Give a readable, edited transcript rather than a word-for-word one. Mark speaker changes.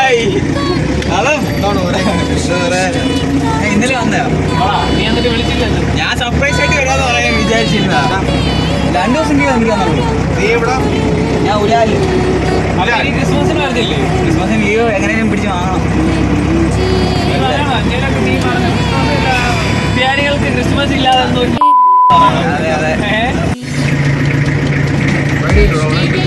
Speaker 1: Hi. Hello. ഇന്നലെ വന്നോ?
Speaker 2: നീ എന്നിട്ട് വിളിച്ചില്ല?
Speaker 1: ഞാൻ സർപ്രൈസ് ആയിട്ട് വരാന്ന് പറയാൻ വിചാരിച്ചിരുന്ന 2 ദിവസം വന്നിക്കാന്നുള്ളൂ.
Speaker 3: നീ ഇവിടെ
Speaker 1: ഞാൻ ഉരാല്.
Speaker 2: ക്രിസ്മസിന് വരുന്നില്ലേ?
Speaker 1: ക്രിസ്മസിന് ലീവ് എങ്ങനെയും പിടിച്ച് വാങ്ങണം.
Speaker 2: ക്രിസ്ത്യാനികൾക്ക് ക്രിസ്മസ് ഇല്ലാതെ
Speaker 1: അതെ അതെ.
Speaker 3: ready to roll.